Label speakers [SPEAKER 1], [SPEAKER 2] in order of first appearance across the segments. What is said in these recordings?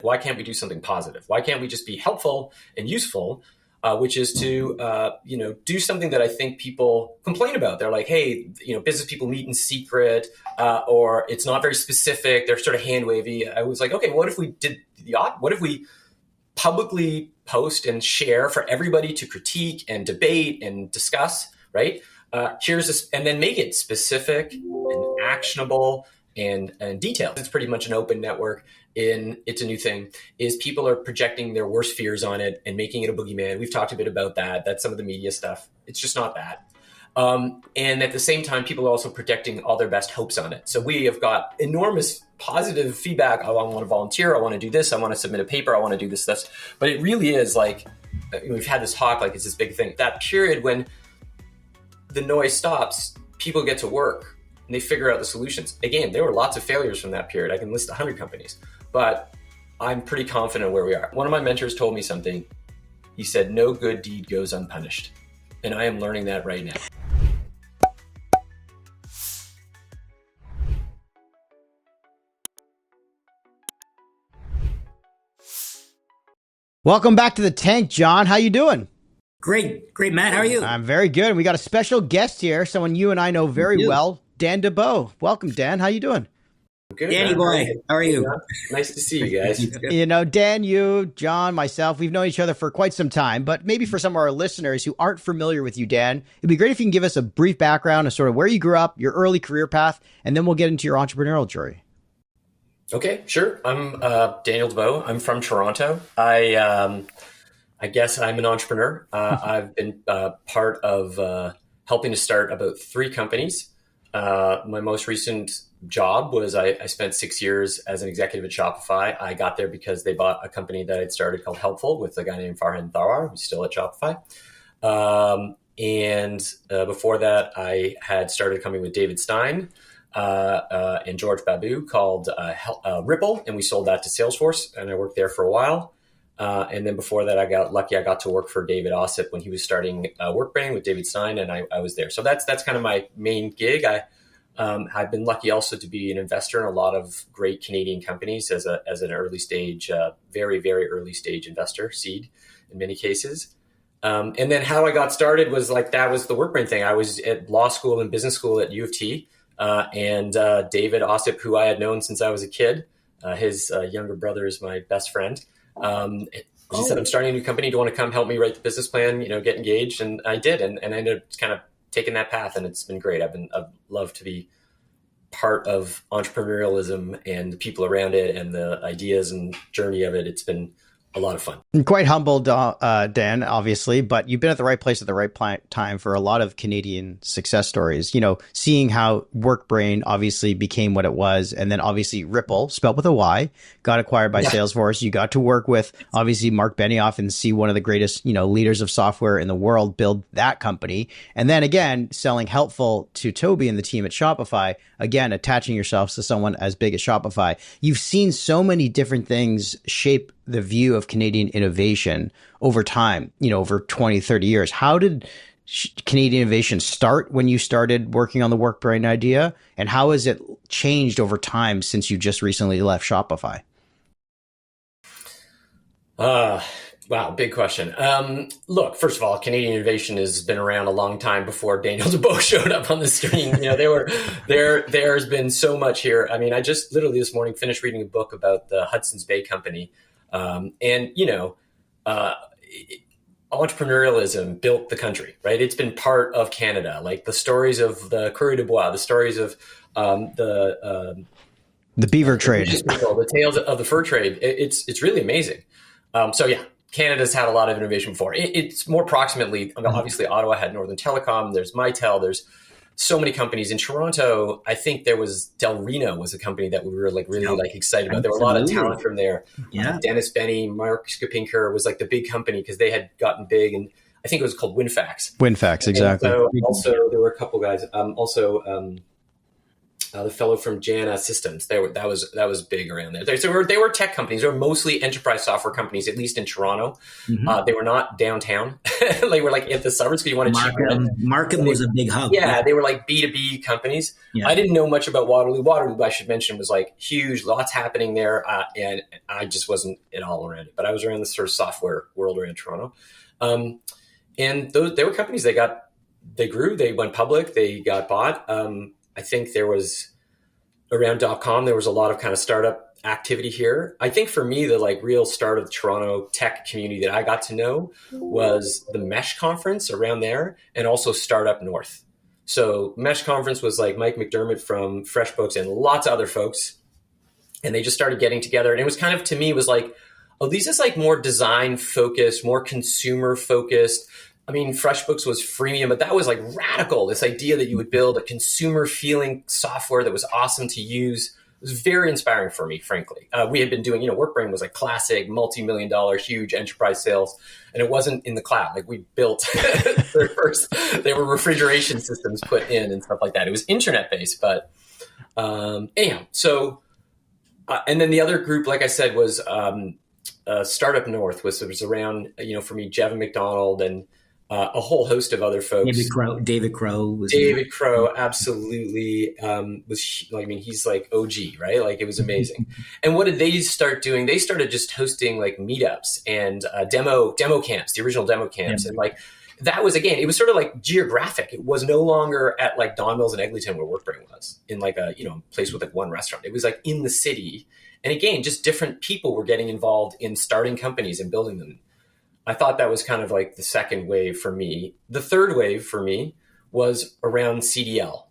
[SPEAKER 1] why can't we do something positive? Why can't we just be helpful and useful, which is to, do something that I think people complain about. They're like, hey, business people meet in secret, or it's not very specific. They're sort of hand wavy. I was like, okay, what if we did what if we publicly post and share for everybody to critique and debate and discuss, right? Here's this, and then make it specific and actionable and detailed. It's pretty much an open network. It's a new thing, is people are projecting their worst fears on it and making it a boogeyman. We've talked a bit about that. That's some of the media stuff. It's just not that. And at the same time, people are also projecting all their best hopes on it. So we have got enormous positive feedback. Oh, I want to volunteer. I want to do this. I want to submit a paper. I want to do this. But it really is like, we've had this talk, like it's this big thing. That period when the noise stops, people get to work and they figure out the solutions. Again, there were lots of failures from that period. I can list 100 companies, but I'm pretty confident where we are. One of my mentors told me something. He said, no good deed goes unpunished. And I am learning that right now.
[SPEAKER 2] Welcome back to the tank, John. How you doing?
[SPEAKER 3] Great, Matt. How are you?
[SPEAKER 2] I'm very good. We got a special guest here, someone you and I know very well, Dan Debow. Welcome, Dan. How you doing?
[SPEAKER 1] Good,
[SPEAKER 3] Danny boy, how are you?
[SPEAKER 1] Nice to see you guys.
[SPEAKER 2] Dan, you, John, myself, we've known each other for quite some time, but maybe for some of our listeners who aren't familiar with you, Dan, it'd be great if you can give us a brief background of sort of where you grew up, your early career path, and then we'll get into your entrepreneurial journey.
[SPEAKER 1] Okay, sure. I'm Daniel Debow. I'm from Toronto. I guess I'm an entrepreneur. I've been part of helping to start about 3 companies. My most recent job was I spent 6 years as an executive at Shopify. I got there because they bought a company that I'd started called Helpful with a guy named Farhan Thawar, who's still at Shopify. And before that, I had started a company with David Stein and George Babu called Rypple, and we sold that to Salesforce, and I worked there for a while. And then before that, I got lucky. I got to work for David Ossip when he was starting Workbrain with David Stein, and I was there. So that's kind of my main gig. I've been lucky also to be an investor in a lot of great Canadian companies as an early stage, very, very early stage investor, seed in many cases. And then how I got started was that was the Workbrain thing. I was at law school and business school at U of T, and David Ossip, who I had known since I was a kid, his younger brother is my best friend. She said, I'm starting a new company. Do you want to come help me write the business plan, get engaged? And I did. And I ended up kind of taking that path, and it's been great. I've loved to be part of entrepreneurialism and the people around it and the ideas and journey of it. It's been a lot of fun.
[SPEAKER 2] I'm quite humbled, Dan, obviously, but you've been at the right place at the right time for a lot of Canadian success stories. Seeing how Workbrain obviously became what it was, and then obviously Rypple, spelled with a Y, got acquired by Salesforce. You got to work with obviously Mark Benioff and see one of the greatest, leaders of software in the world build that company. And then again, selling Helpful to Toby and the team at Shopify, again, attaching yourselves to someone as big as Shopify. You've seen so many different things shape the view of Canadian innovation over time, over 20, 30 years. How did Canadian innovation start when you started working on the Workbrain idea? And how has it changed over time since you just recently left Shopify?
[SPEAKER 1] Wow, big question. Look, first of all, Canadian innovation has been around a long time before Daniel Debow showed up on the screen. There's been so much here. I mean, I just literally this morning finished reading a book about the Hudson's Bay Company. Entrepreneurialism built the country, right? It's been part of Canada, like the stories of the Courrier de Bois, the stories of the
[SPEAKER 2] beaver trade,
[SPEAKER 1] the tales of the fur trade. It's really amazing. Canada's had a lot of innovation before. It's more proximately, obviously Ottawa had Northern Telecom, there's Mitel, there's so many companies. In Toronto, I think there was Del Reno was a company that we were really excited about. There were a lot of talent from there.
[SPEAKER 3] Yeah.
[SPEAKER 1] Dennis Benny, Mark Skipinker was the big company because they had gotten big, and I think it was called WinFax.
[SPEAKER 2] WinFax, exactly.
[SPEAKER 1] So also there were a couple guys. the fellow from Jana Systems. That was big around there. They were tech companies. They were mostly enterprise software companies, at least in Toronto. Mm-hmm. They were not downtown. They were like in the suburbs because you want to cheap rent.
[SPEAKER 3] Markham was a big hub.
[SPEAKER 1] Yeah, they were like B2B companies. Yeah. I didn't know much about Waterloo. Waterloo, I should mention, was like huge, lots happening there, and I just wasn't at all around it. But I was around the sort of software world around Toronto, and they were companies. They grew, they went public, they got bought. I think there was around .com, there was a lot of kind of startup activity here. I think for me, the like real start of the Toronto tech community that I got to know was the Mesh conference around there, and also Startup North. So Mesh conference was like Mike McDermott from FreshBooks and lots of other folks. And they just started getting together. And it was kind of, to me, was like, oh, these is like more design focused, more consumer focused. I mean, FreshBooks was freemium, but that was like radical. This idea that you would build a consumer feeling software that was awesome to use. It was very inspiring for me, frankly. We had been doing, Workbrain was like classic multi-million-dollar, huge enterprise sales. And it wasn't in the cloud. Like we built first, there were refrigeration systems put in and stuff like that. It was internet-based, but anyhow. So, and then the other group, like I said, was Startup North, was around, for me, Jevin McDonald and a whole host of other folks.
[SPEAKER 3] David Crow.
[SPEAKER 1] David Crow, absolutely. He's like OG, right? Like it was amazing. And what did they start doing? They started just hosting like meetups and demo camps, the original demo camps. Yeah. And like, that was, again, it was sort of like geographic. It was no longer at like Don Mills and Eglinton where Workbrain was, in like a, place with like one restaurant. It was like in the city. And again, just different people were getting involved in starting companies and building them. I thought that was kind of like the second wave for me. The third wave for me was around CDL,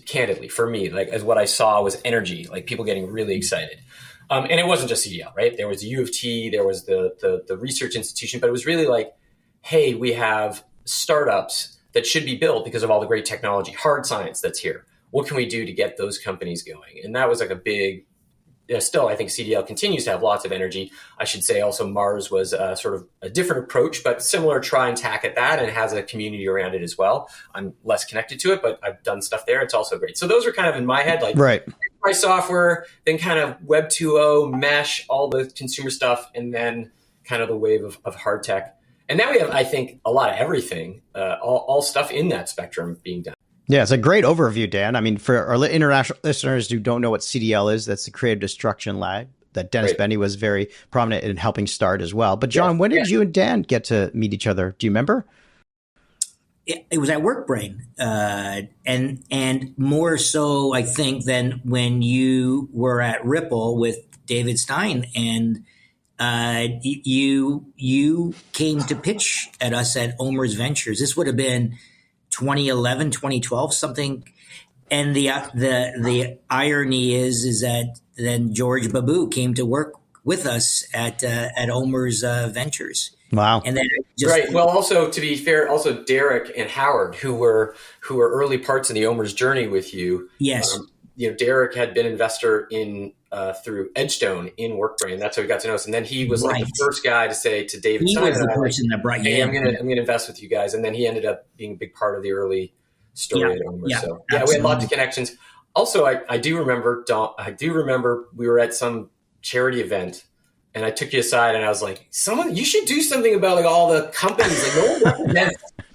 [SPEAKER 1] candidly, for me, like as what I saw was energy, like people getting really excited. And it wasn't just CDL, right? There was U of T, there was the research institution, but it was really like, hey, we have startups that should be built because of all the great technology, hard science that's here. What can we do to get those companies going? And that was like a big, still, I think CDL continues to have lots of energy. I should say also Mars was sort of a different approach, but similar try and tack at that, and has a community around it as well. I'm less connected to it, but I've done stuff there. It's also great. So those are kind of in my head, like
[SPEAKER 2] right.
[SPEAKER 1] Enterprise software, then kind of Web 2.0, Mesh, all the consumer stuff, and then kind of the wave of hard tech. And now we have, I think, a lot of everything, all stuff in that spectrum being done.
[SPEAKER 2] Yeah, it's a great overview, Dan. I mean, for our international listeners who don't know what CDL is, that's the Creative Destruction Lab that Dennis Benny was very prominent in helping start as well. But John, when did you and Dan get to meet each other? Do you remember?
[SPEAKER 3] It was at Workbrain, and more so, I think, than when you were at Rypple with David Stein, and you came to pitch at us at Omer's Ventures. This would have been 2011, 2012, something. And the irony is that then George Babu came to work with us at Omer's Ventures.
[SPEAKER 2] Wow.
[SPEAKER 3] And then
[SPEAKER 1] right. Well, also to be fair, also Derek and Howard, who were early parts in the Omer's journey with you.
[SPEAKER 3] Yes.
[SPEAKER 1] Derek had been investor in through Edgestone in Workbrain. That's how we got to know us. And then he was like the first guy to say to David Stein,
[SPEAKER 3] was the person that brought you in.
[SPEAKER 1] I'm gonna invest with you guys. And then he ended up being a big part of the early story at Omer. So we had lots of connections. Also, I do remember we were at some charity event, and I took you aside and I was like, you should do something about like all the companies. Like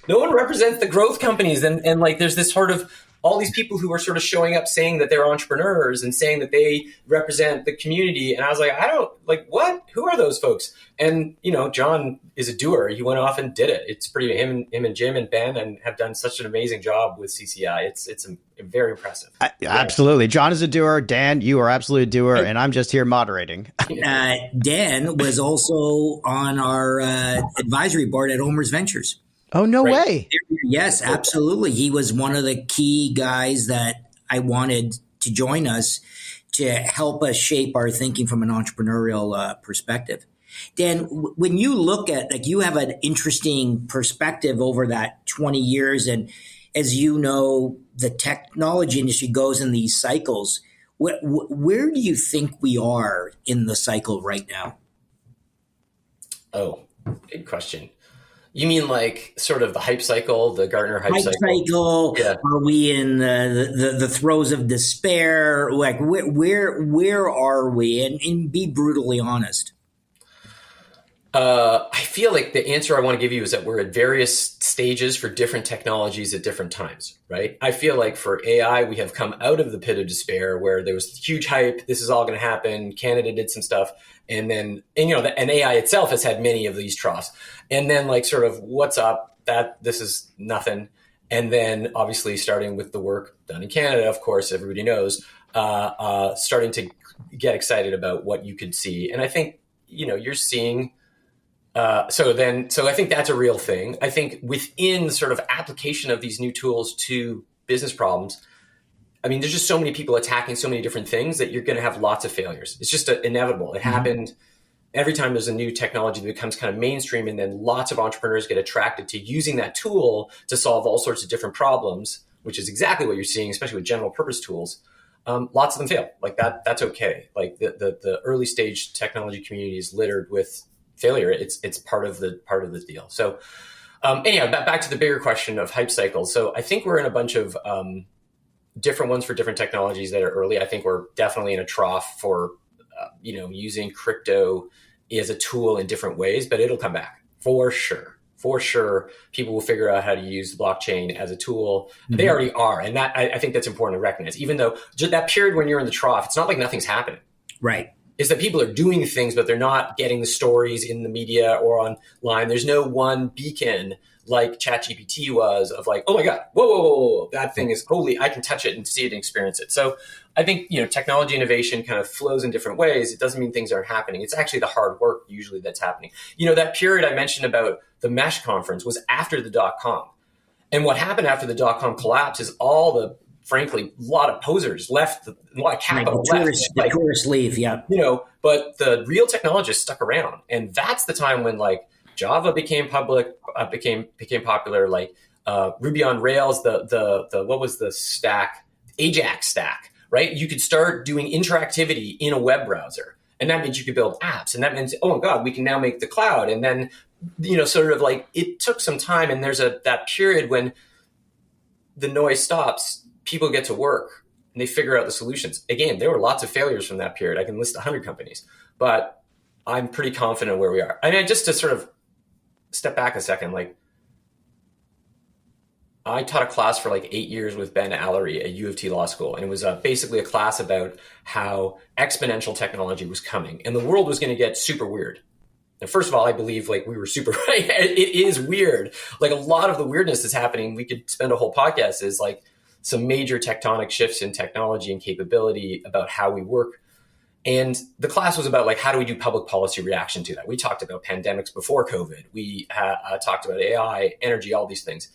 [SPEAKER 1] no one represents the growth companies. And like there's this sort of all these people who are sort of showing up saying that they're entrepreneurs and saying that they represent the community. And I was like, what? Who are those folks? And, John is a doer. He went off and did it. It's pretty, him and Jim and Ben and have done such an amazing job with CCI. It's very impressive.
[SPEAKER 2] Absolutely. John is a doer. Dan, you are absolutely a doer. And I'm just here moderating.
[SPEAKER 3] Dan was also on our advisory board at Omer's Ventures.
[SPEAKER 2] Oh, no way.
[SPEAKER 3] Yes, absolutely. He was one of the key guys that I wanted to join us to help us shape our thinking from an entrepreneurial perspective. Dan, when you look at, like, you have an interesting perspective over that 20 years. And as you know, the technology industry goes in these cycles. Where do you think we are in the cycle right now?
[SPEAKER 1] Oh, good question. You mean like sort of the hype cycle, the Gartner hype
[SPEAKER 3] Hype
[SPEAKER 1] cycle?
[SPEAKER 3] cycle?
[SPEAKER 1] Yeah.
[SPEAKER 3] Are we in the throes of despair? Like where are we? And be brutally honest.
[SPEAKER 1] I feel like the answer I want to give you is that we're at various stages for different technologies at different times, right? I feel like for AI, we have come out of the pit of despair where there was huge hype. This is all going to happen. Canada did some stuff. And AI itself has had many of these troughs. And then like sort of what's up, that this is nothing. And then obviously starting with the work done in Canada, of course, everybody knows, starting to get excited about what you could see. And I think, you're seeing, so I think that's a real thing. I think within the sort of application of these new tools to business problems, I mean, there's just so many people attacking so many different things that you're going to have lots of failures. It's just inevitable. It happened every time there's a new technology that becomes kind of mainstream, and then lots of entrepreneurs get attracted to using that tool to solve all sorts of different problems, which is exactly what you're seeing, especially with general purpose tools. Lots of them fail. Like that's okay. Like the early stage technology community is littered with failure. It's part of the deal. So anyhow, back to the bigger question of hype cycles. So I think we're in a bunch of different ones for different technologies that are early. I think we're definitely in a trough for using crypto as a tool in different ways, but it'll come back for sure. For sure, people will figure out how to use the blockchain as a tool. They already are, and that I think that's important to recognize. Even though that period when you're in the trough, it's not like nothing's happening.
[SPEAKER 3] Right.
[SPEAKER 1] Is that people are doing things, but they're not getting the stories in the media or online. There's no one beacon like ChatGPT was of like, oh my God, whoa, that thing is holy. I can touch it and see it and experience it. So I think, technology innovation kind of flows in different ways. It doesn't mean things aren't happening. It's actually the hard work usually that's happening. That period I mentioned about the Mesh conference was after the .com. And what happened after the .com collapse is frankly, a lot of posers left, a lot of capital left.
[SPEAKER 3] The tourists leave, yeah.
[SPEAKER 1] But the real technologists stuck around. And that's the time when like Java became became popular, like Ruby on Rails, the what was the stack? Ajax stack, right? You could start doing interactivity in a web browser. And that means you could build apps. And that means, oh my God, we can now make the cloud. And then, sort of like it took some time. And there's that period when the noise stops, people get to work and they figure out the solutions. Again, there were lots of failures from that period. I can list 100 companies, but I'm pretty confident where we are. I mean, just to sort of step back a second, like I taught a class for like 8 years with Ben Allery at U of T Law School. And it was basically a class about how exponential technology was coming and the world was going to get super weird. And first of all, I believe like we were super right. It is weird. Like a lot of the weirdness that's happening, we could spend a whole podcast is like some major tectonic shifts in technology and capability about how we work. And the class was about like, how do we do public policy reaction to that? We talked about pandemics before COVID. We talked about AI, energy, all these things.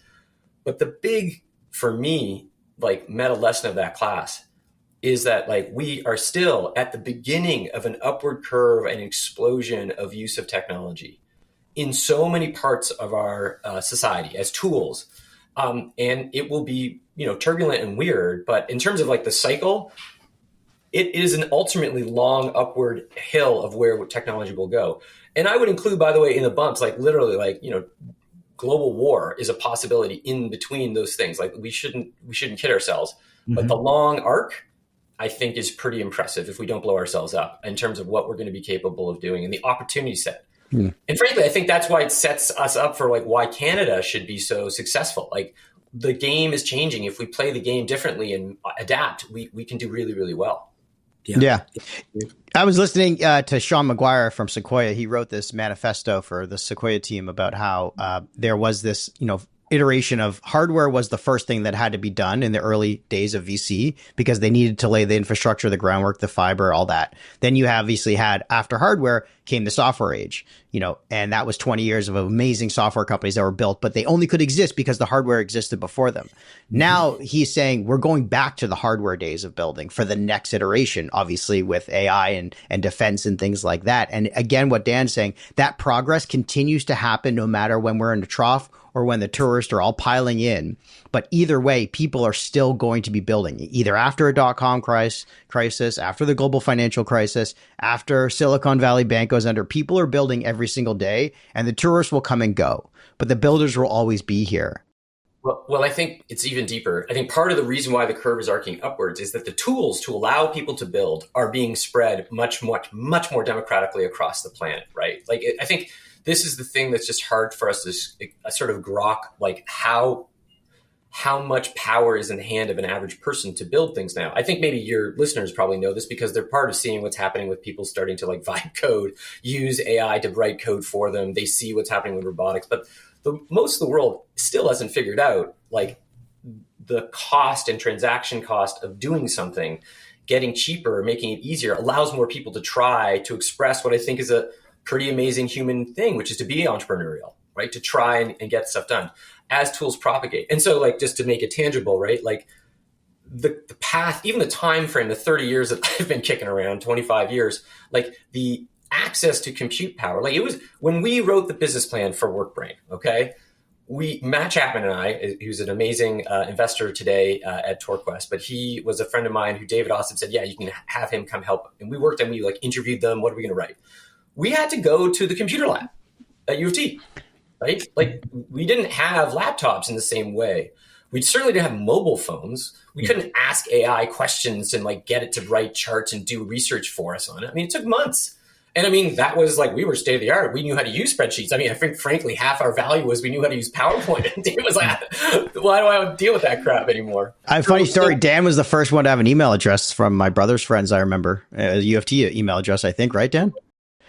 [SPEAKER 1] But the big, for me, like meta lesson of that class is that like we are still at the beginning of an upward curve and explosion of use of technology in so many parts of our society as tools. And it will be, turbulent and weird, but in terms of like the cycle, it is an ultimately long upward hill of where technology will go. And I would include, by the way, in the bumps, like literally like, global war is a possibility in between those things. Like we shouldn't kid ourselves, but the long arc, I think is pretty impressive if we don't blow ourselves up in terms of what we're going to be capable of doing and the opportunity set. And frankly, I think that's why it sets us up for like why Canada should be so successful. Like the game is changing. If we play the game differently and adapt, we can do really, really well.
[SPEAKER 2] Yeah. I was listening to Sean McGuire from Sequoia. He wrote this manifesto for the Sequoia team about how there was this, iteration of hardware was the first thing that had to be done in the early days of VC because they needed to lay the infrastructure, the groundwork, the fiber, all that. Then you obviously had after hardware came the software age, and that was 20 years of amazing software companies that were built, but they only could exist because the hardware existed before them. Now he's saying we're going back to the hardware days of building for the next iteration, obviously with AI and defense and things like that. And again, what Dan's saying, that progress continues to happen no matter when we're in a trough or when the tourists are all piling in. But either way, people are still going to be building, either after a dot-com crisis, after the global financial crisis, after Silicon Valley Bank goes under. People are building every single day, and the tourists will come and go, but the builders will always be here.
[SPEAKER 1] Well, I think it's even deeper. I think part of the reason why the curve is arcing upwards is that the tools to allow people to build are being spread much more democratically across the planet, right? Like, I think this is the thing that's just hard for us to sort of grok, like how much power is in the hand of an average person to build things now. I think maybe your listeners probably know this because they're part of seeing what's happening with people starting to like vibe code, use AI to write code for them. They see what's happening with robotics, but most of the world still hasn't figured out like the cost and transaction cost of doing something, getting cheaper, making it easier, allows more people to try to express what I think is a pretty amazing human thing, which is to be entrepreneurial, right? To try and get stuff done as tools propagate. And so like, just to make it tangible, right? Like the path, even the time frame, the 30 years that I've been kicking around, 25 years, like the access to compute power. Like it was when we wrote the business plan for Workbrain, okay? Matt Chapman and I, who's an amazing investor today at TorQuest, but he was a friend of mine who David Ossip said, yeah, you can have him come help. And we worked and we like interviewed them. What are we going to write? We had to go to the computer lab at U of T, right? Like we didn't have laptops in the same way. We certainly didn't have mobile phones. We couldn't ask AI questions and like get it to write charts and do research for us on it. I mean, it took months. And I mean, that was like, we were state of the art. We knew how to use spreadsheets. I mean, I think frankly, half our value was we knew how to use PowerPoint. And Dan was like, why do I deal with that crap anymore?
[SPEAKER 2] A funny story. Dan was the first one to have an email address from my brother's friends. I remember a U of T email address, I think, right, Dan?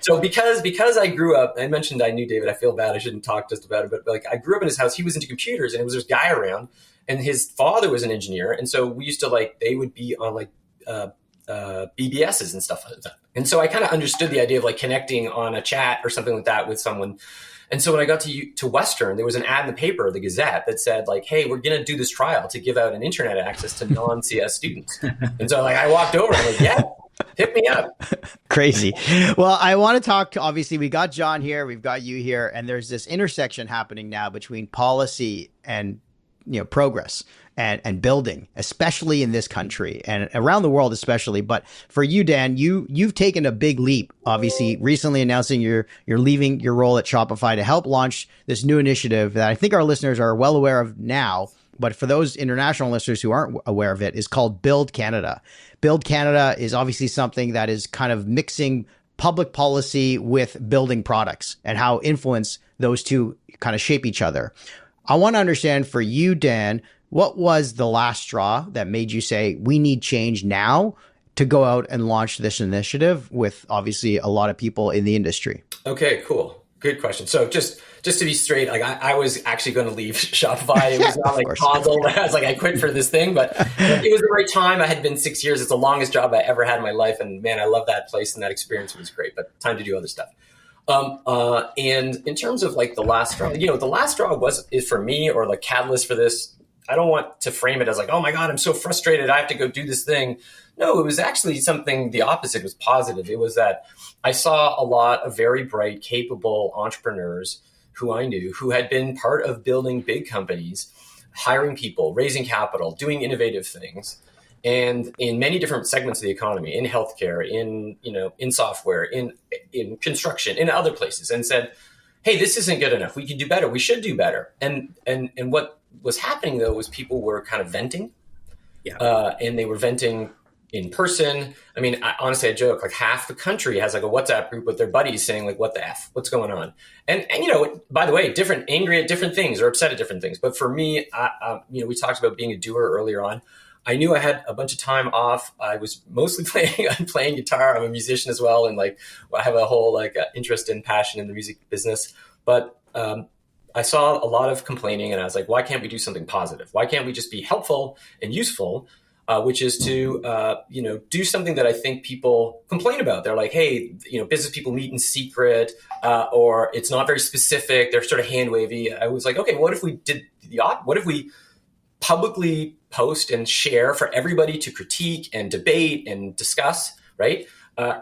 [SPEAKER 1] So because I grew up, I mentioned I knew David, I feel bad. I shouldn't talk just about it, but like I grew up in his house. He was into computers and it was this guy around and his father was an engineer. And so we used to like, they would be on like, BBSs and stuff like that. And so I kind of understood the idea of like connecting on a chat or something like that with someone. And so when I got to Western, there was an ad in the paper, the Gazette, that said like, hey, we're going to do this trial to give out an internet access to non-CS students. And so like I walked over and I'm like, yeah, hit me up.
[SPEAKER 2] Crazy. Well, I want to talk, obviously we got John here, we've got you here, and there's this intersection happening now between policy and progress and building, especially in this country and around the world, especially. But for you, Dan, you've taken a big leap, obviously recently announcing you're leaving your role at Shopify to help launch this new initiative that I think our listeners are well aware of now. But for those international listeners who aren't aware of it, is called Build Canada. Build Canada is obviously something that is kind of mixing public policy with building products and how influence those two kind of shape each other. I want to understand for you, Dan, what was the last straw that made you say, we need change now to go out and launch this initiative with obviously a lot of people in the industry? Okay,
[SPEAKER 1] cool. Good question. So just to be straight, like I was actually going to leave Shopify. It was not like causal. I was like, I quit for this thing, but it was the right time. I had been 6 years. It's the longest job I ever had in my life. And man, I love that place and that experience was great, but time to do other stuff. And in terms of like the last straw, the last straw is for me, or the catalyst for this. I don't want to frame it as like, oh my God, I'm so frustrated, I have to go do this thing. No, it was actually something, the opposite was positive. It was that I saw a lot of very bright, capable entrepreneurs who I knew who had been part of building big companies, hiring people, raising capital, doing innovative things. And in many different segments of the economy, in healthcare, in software, in construction, in other places, and said, hey, this isn't good enough. We can do better. We should do better. And what was happening though was people were kind of venting, and they were venting in person. I mean, honestly, I joke, like half the country has like a WhatsApp group with their buddies saying like, what the F, what's going on? And by the way, angry at different things or upset at different things. But for me, we talked about being a doer earlier on. I knew I had a bunch of time off. I was mostly playing guitar. I'm a musician as well. And like, I have a whole interest and passion in the music business. But I saw a lot of complaining and I was like, why can't we do something positive? Why can't we just be helpful and useful? Which is to, do something that I think people complain about. They're like, hey, business people meet in secret, or it's not very specific. They're sort of hand wavy. I was like, okay, what if we did what if we publicly post and share for everybody to critique and debate and discuss, right?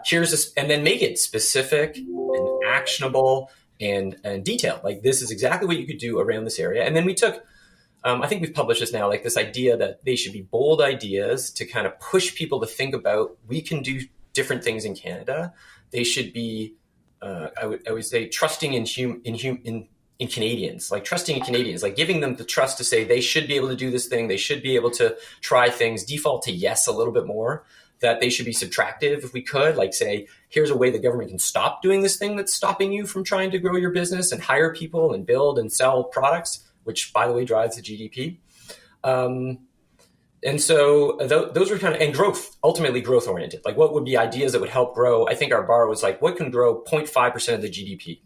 [SPEAKER 1] Here's this, and then make it specific and actionable and detailed. Like, this is exactly what you could do around this area. And then we took, I think we've published this now, like this idea that they should be bold ideas to kind of push people to think about, we can do different things in Canada. They should be, I would say, trusting in Canadians, like trusting in Canadians, like giving them the trust to say they should be able to do this thing. They should be able to try things, default to yes a little bit more, that they should be subtractive if we could, like say, here's a way the government can stop doing this thing that's stopping you from trying to grow your business and hire people and build and sell products, which, by the way, drives the GDP. And so those were kind of, and growth, ultimately growth oriented. Like, what would be ideas that would help grow? I think our bar was like, what can grow 0.5% of the GDP?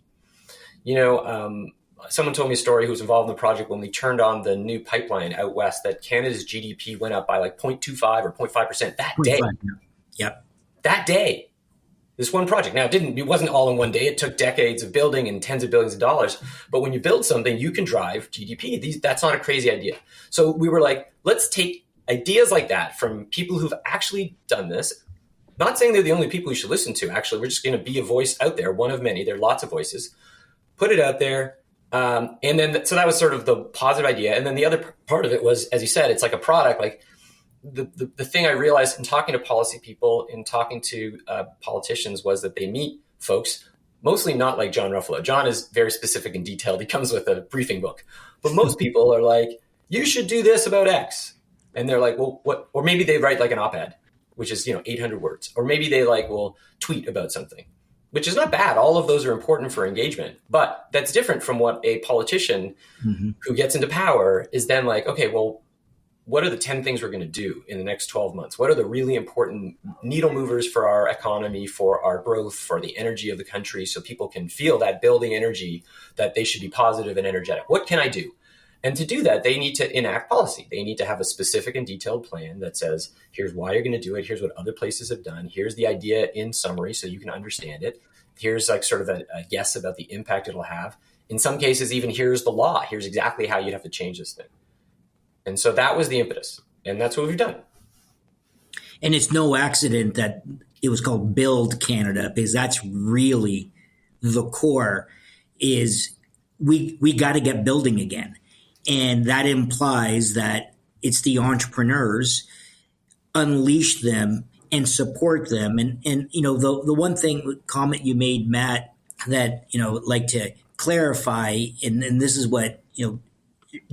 [SPEAKER 1] You know, someone told me a story who was involved in the project when we turned on the new pipeline out west, that Canada's GDP went up by like 0.25 or 0.5% that day.
[SPEAKER 3] Yep.
[SPEAKER 1] That day. This one project. Now, it wasn't all in one day. It took decades of building and tens of billions of dollars. But when you build something, you can drive GDP. That's not a crazy idea. So we were like, let's take ideas like that from people who've actually done this. Not saying they're the only people you should listen to. Actually, we're just going to be a voice out there, one of many. There are lots of voices. Put it out there. And then, so that was sort of the positive idea. And then the other part of it was, as you said, it's like a product. Like, the thing I realized in talking to policy people, in talking to politicians, was that they meet folks, mostly not like John Ruffolo. John is very specific and detailed. He comes with a briefing book. But most people are like, you should do this about X. And they're like, well, what? Or maybe they write like an op-ed, which is, 800 words. Or maybe they will tweet about something, which is not bad. All of those are important for engagement. But that's different from what a politician who gets into power is then like, okay, well, what are the 10 things we're going to do in the next 12 months? What are the really important needle movers for our economy, for our growth, for the energy of the country, so people can feel that building energy, that they should be positive and energetic? What can I do? And to do that, they need to enact policy. They need to have a specific and detailed plan that says, here's why you're going to do it. Here's what other places have done. Here's the idea in summary so you can understand it. Here's like sort of a guess about the impact it'll have. In some cases, even here's the law. Here's exactly how you'd have to change this thing. And so that was the impetus. And that's what we've done.
[SPEAKER 3] And it's no accident that it was called Build Canada, because that's really the core, is we got to get building again. And that implies that it's the entrepreneurs, unleash them and support them. And the one comment you made, Matt, that, like to clarify, and this is what,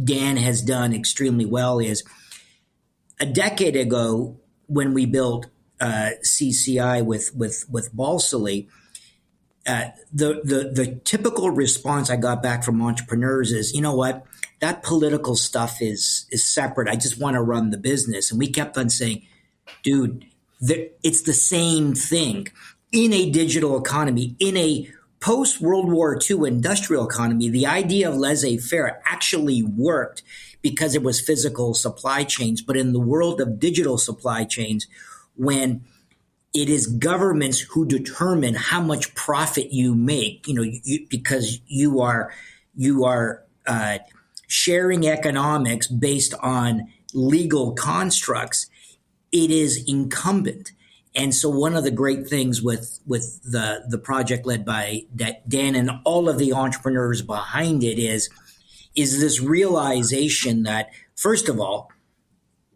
[SPEAKER 3] Dan has done extremely well, is a decade ago when we built CCI with Balsillie, the typical response I got back from entrepreneurs is, you know what, that political stuff is separate. I just want to run the business. And we kept on saying, dude, it's the same thing. In a digital economy, in a post-World War II industrial economy, the idea of laissez-faire actually worked because it was physical supply chains. But in the world of digital supply chains, when it is governments who determine how much profit you make, because you are sharing economics based on legal constructs, it is incumbent. And so one of the great things with the project led by Dan and all of the entrepreneurs behind it is this realization that, first of all,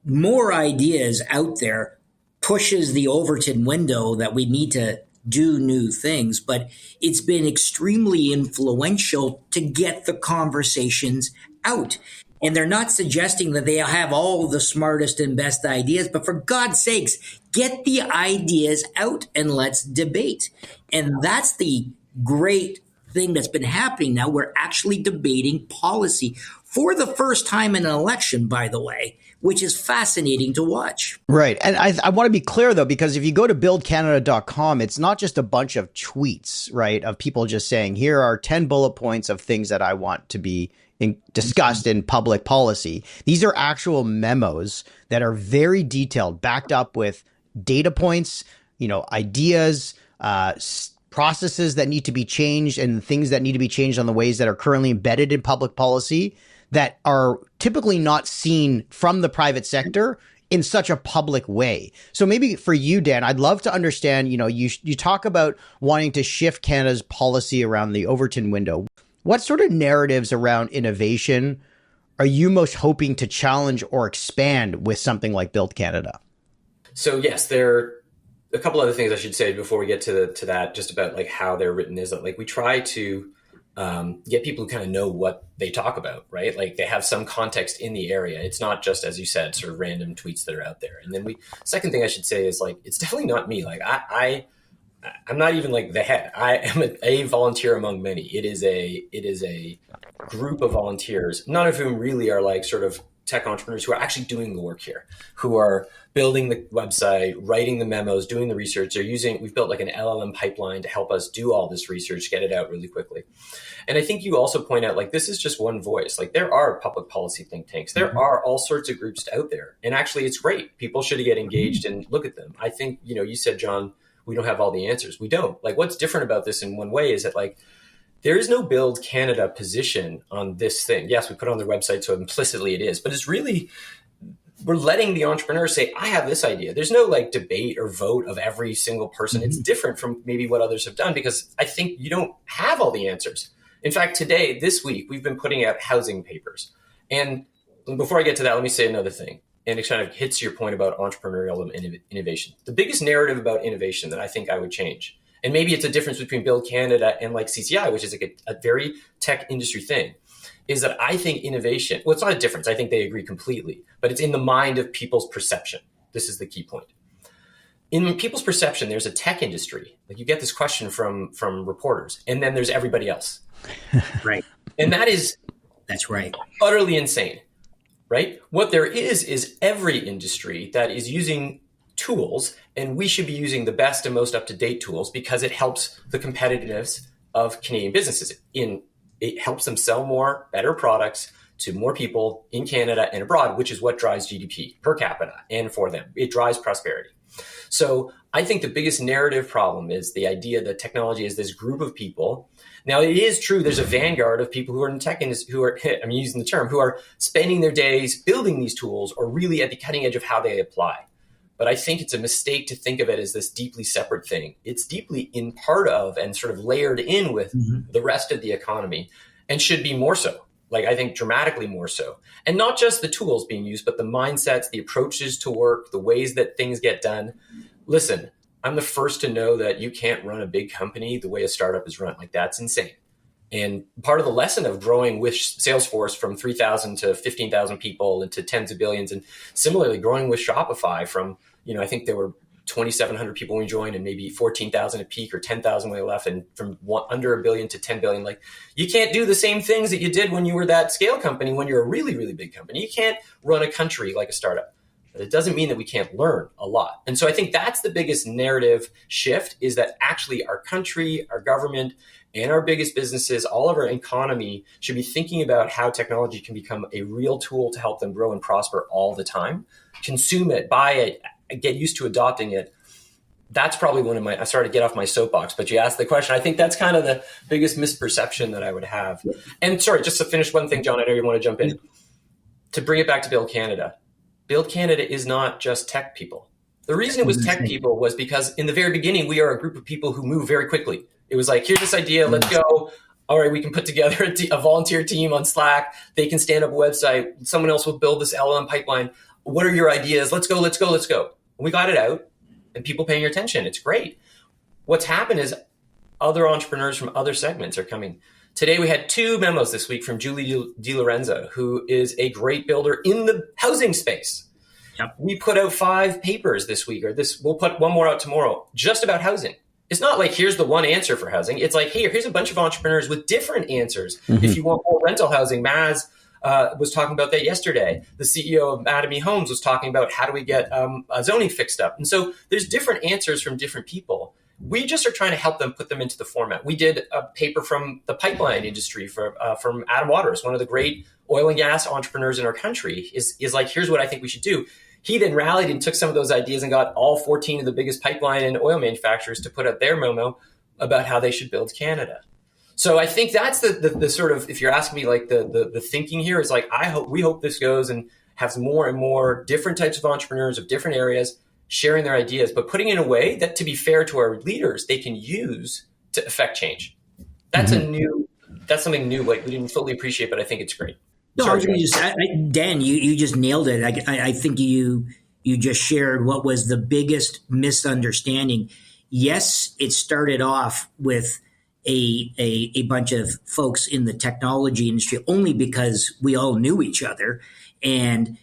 [SPEAKER 3] more ideas out there pushes the Overton window that we need to do new things. But it's been extremely influential to get the conversations out. And they're not suggesting that they have all the smartest and best ideas, but for God's sakes, get the ideas out and let's debate. And that's the great thing that's been happening now. We're actually debating policy for the first time in an election, by the way, which is fascinating to watch.
[SPEAKER 2] Right. And I want to be clear, though, because if you go to buildcanada.com, it's not just a bunch of tweets, right, of people just saying, here are 10 bullet points of things that I want to be discussed in public policy. These are actual memos that are very detailed, backed up with data points, ideas, processes that need to be changed, and things that need to be changed on the ways that are currently embedded in public policy that are typically not seen from the private sector in such a public way. So maybe for you, Dan, I'd love to understand, you talk about wanting to shift Canada's policy around the Overton window. What sort of narratives around innovation are you most hoping to challenge or expand with something like Build Canada?
[SPEAKER 1] So yes, there are a couple other things I should say before we get to that, just about like how they're written, is that like we try to get people who kind of know what they talk about, right? Like they have some context in the area. It's not just, as you said, sort of random tweets that are out there. And then second thing I should say is like, it's definitely not me. Like I'm not even like the head. I am a volunteer among many. It is a group of volunteers, none of whom really are like sort of tech entrepreneurs who are actually doing the work here, who are building the website, writing the memos, doing the research. We've built like an LLM pipeline to help us do all this research, get it out really quickly. And I think you also point out, like, this is just one voice. Like there are public policy think tanks. There are all sorts of groups out there. And actually it's great. People should get engaged and look at them. I think, you said, John, we don't have all the answers. We don't. Like what's different about this in one way is that like, there is no Build Canada position on this thing. Yes, we put it on their website, so implicitly it is, but it's really, we're letting the entrepreneurs say, I have this idea. There's no like debate or vote of every single person. It's different from maybe what others have done, because I think you don't have all the answers. In fact, this week, we've been putting out housing papers. And before I get to that, let me say another thing. And it kind of hits your point about entrepreneurial and innovation. The biggest narrative about innovation that I think I would change, and maybe it's a difference between Build Canada and like CCI, which is like a very tech industry thing, is that I think innovation, well, it's not a difference. I think they agree completely, but it's in the mind of people's perception. This is the key point. In people's perception, there's a tech industry. Like you get this question from reporters, and then there's everybody else.
[SPEAKER 3] Right.
[SPEAKER 1] And
[SPEAKER 3] that's right.
[SPEAKER 1] Utterly insane, right? What there is every industry that is using tools, and we should be using the best and most up-to-date tools because it helps the competitiveness of Canadian businesses. It helps them sell more, better products to more people in Canada and abroad, which is what drives GDP per capita and for them. It drives prosperity. So I think the biggest narrative problem is the idea that technology is this group of people. Now, it is true there's a vanguard of people who are in tech industry, who are, I'm using the term, who are spending their days building these tools or really at the cutting edge of how they apply. But I think it's a mistake to think of it as this deeply separate thing. It's deeply in part of and sort of layered in with the rest of the economy, and should be more so. Like I think dramatically more so. And not just the tools being used, but the mindsets, the approaches to work, the ways that things get done. Listen, I'm the first to know that you can't run a big company the way a startup is run. Like that's insane. And part of the lesson of growing with Salesforce from 3,000 to 15,000 people into tens of billions, and similarly growing with Shopify from, I think there were 2,700 people when we joined and maybe 14,000 at peak or 10,000 when we left, and from under $1 billion to 10 billion. Like you can't do the same things that you did when you were that scale company, when you're a really, really big company. You can't run a country like a startup. But it doesn't mean that we can't learn a lot. And so I think that's the biggest narrative shift, is that actually our country, our government, and our biggest businesses, all of our economy should be thinking about how technology can become a real tool to help them grow and prosper all the time. Consume it, buy it, get used to adopting it. That's probably I started to get off my soapbox, but you asked the question. I think that's kind of the biggest misperception that I would have. And sorry, just to finish one thing, John, I know you want to jump in. To bring it back to Build Canada. Build Canada is not just tech people. The reason it was tech people was because in the very beginning, we are a group of people who move very quickly. It was like, here's this idea, let's go. All right, we can put together a volunteer team on Slack. They can stand up a website. Someone else will build this LLM pipeline. What are your ideas? Let's go. We got it out and people paying attention. It's great. What's happened is other entrepreneurs from other segments are coming. Today, we had 2 memos this week from Julie DiLorenzo, who is a great builder in the housing space. Yep. We put out 5 papers this week, we'll put one more out tomorrow, just about housing. It's not like here's the one answer for housing. It's like, hey, here's a bunch of entrepreneurs with different answers. If you want more rental housing, Maz was talking about that yesterday. The CEO of Mattamy Homes was talking about how do we get zoning fixed up. And so there's different answers from different people. We just are trying to help them put them into the format. We did a paper from the pipeline industry from Adam Waters, one of the great oil and gas entrepreneurs in our country, is like, here's what I think we should do. He then rallied and took some of those ideas and got all 14 of the biggest pipeline and oil manufacturers to put out their memo about how they should build Canada. So I think that's the sort of, if you're asking me like the thinking here is like, we hope this goes. And has more and more different types of entrepreneurs of different areas sharing their ideas, but putting it in a way that, to be fair to our leaders, they can use to affect change. That's that's something new. Like, we didn't fully appreciate, but I think it's great.
[SPEAKER 3] No, I was going to just, Dan, you just nailed it. I think you just shared what was the biggest misunderstanding. Yes, it started off with a bunch of folks in the technology industry only because we all knew each other, and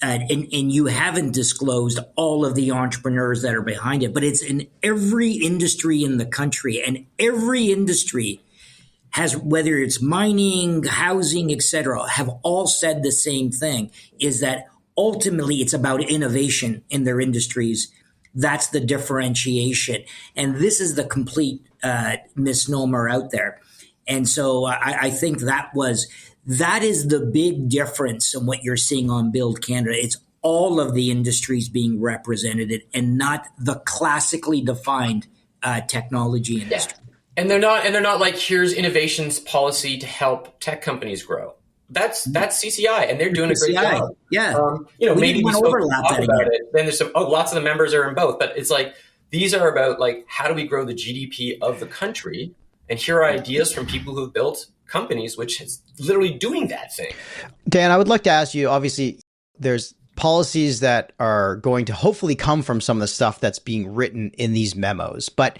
[SPEAKER 3] you haven't disclosed all of the entrepreneurs that are behind it, but it's in every industry in the country, and every industry has, whether it's mining, housing, etc., have all said the same thing, is that ultimately it's about innovation in their industries. That's the differentiation. And this is the complete misnomer out there. And so I think that is the big difference in what you're seeing on Build Canada. It's all of the industries being represented and not the classically defined technology industry.
[SPEAKER 1] Yeah. And they're not like, here's innovations policy to help tech companies grow. That's CCI, and they're doing a great job.
[SPEAKER 3] Yeah.
[SPEAKER 1] Maybe we spoke
[SPEAKER 3] overlap that
[SPEAKER 1] about
[SPEAKER 3] again.
[SPEAKER 1] it. Then there's lots of the members are in both, but it's like, these are about like, how do we grow the GDP of the country? And here are ideas from people who have built companies, which is literally doing that thing.
[SPEAKER 2] Dan, I would like to ask you, obviously, there's policies that are going to hopefully come from some of the stuff that's being written in these memos. But,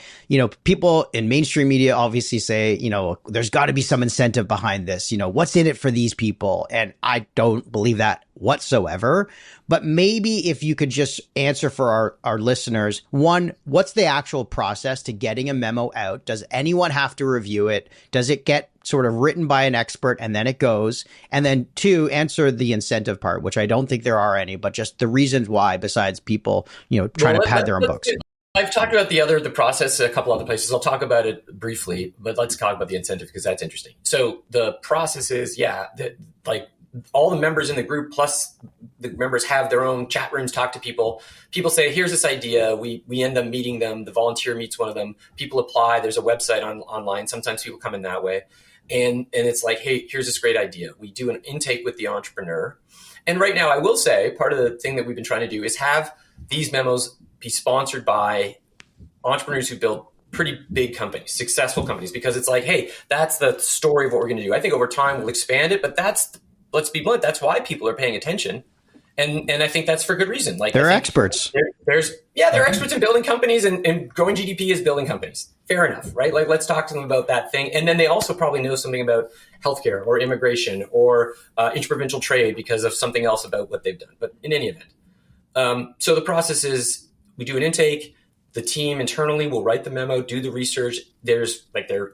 [SPEAKER 2] people in mainstream media obviously say, there's got to be some incentive behind this. What's in it for these people? And I don't believe that whatsoever. But maybe if you could just answer for our listeners, one, what's the actual process to getting a memo out? Does anyone have to review it? Does it get sort of written by an expert and then it goes? And then two, answer the incentive part, which I don't think there are any, but just the reasons why, besides people, trying to pad their own books.
[SPEAKER 1] I've talked about the process a couple other places. I'll talk about it briefly, but let's talk about the incentive because that's interesting. So the process is, all the members in the group plus the members have their own chat rooms, talk to people. People say, here's this idea. We end up meeting them. The volunteer meets one of them. People apply. There's a website online. Sometimes people come in that way. And it's like, hey, here's this great idea. We do an intake with the entrepreneur. And right now, I will say, part of the thing that we've been trying to do is have these memos be sponsored by entrepreneurs who build pretty big companies, successful companies, because it's like, hey, that's the story of what we're going to do. I think over time we'll expand it, but let's be blunt, that's why people are paying attention. And I think that's for good reason. Like,
[SPEAKER 2] they're experts.
[SPEAKER 1] They're experts in building companies, and growing GDP is building companies. Fair enough, right? Like, let's talk to them about that thing. And then they also probably know something about healthcare or immigration or interprovincial trade because of something else about what they've done. But in any event, so the process is we do an intake. The team internally will write the memo, do the research. They're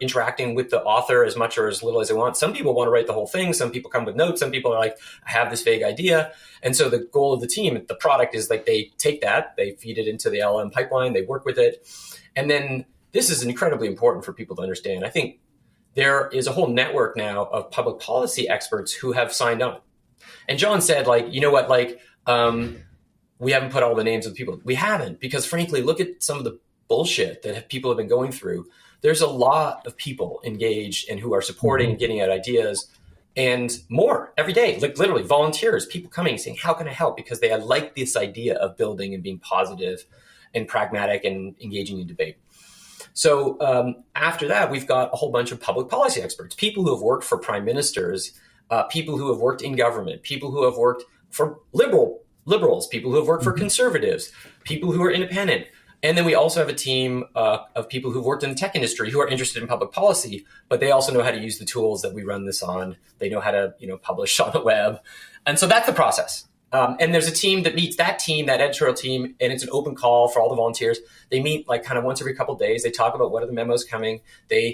[SPEAKER 1] interacting with the author as much or as little as they want. Some people want to write the whole thing. Some people come with notes. Some people are like, I have this vague idea. And so the goal of the team, the product is like, they take that, they feed it into the LLM pipeline, they work with it. And then this is incredibly important for people to understand. I think there is a whole network now of public policy experts who have signed on. And John said, like, you know what, we haven't put all the names of the people. We haven't, because frankly, look at some of the bullshit that people have been going through. There's a lot of people engaged and who are supporting and getting out ideas, and more every day, like literally volunteers, people coming saying, how can I help? Because they like this idea of building and being positive and pragmatic and engaging in debate. So after that, we've got a whole bunch of public policy experts, people who have worked for prime ministers, people who have worked in government, people who have worked for liberals, people who have worked for conservatives, people who are independent. And then we also have a team of people who've worked in the tech industry who are interested in public policy, but they also know how to use the tools that we run this on. They know how to, publish on the web. And so that's the process. And there's a team that meets that editorial team, and it's an open call for all the volunteers. They meet like kind of once every couple of days. They talk about what are the memos coming. They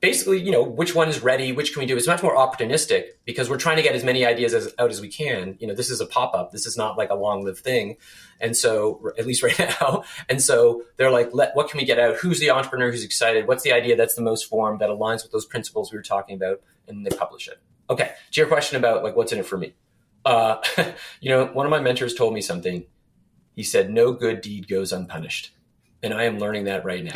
[SPEAKER 1] basically, which one is ready, which can we do? It's much more opportunistic because we're trying to get as many ideas out as we can. This is a pop-up. This is not like a long-lived thing. And so, at least right now. And so they're like, what can we get out? Who's the entrepreneur who's excited? What's the idea that's the most formed, that aligns with those principles we were talking about? And they publish it. Okay, to your question about like, what's in it for me? One of my mentors told me something. He said, no good deed goes unpunished. And I am learning that right now.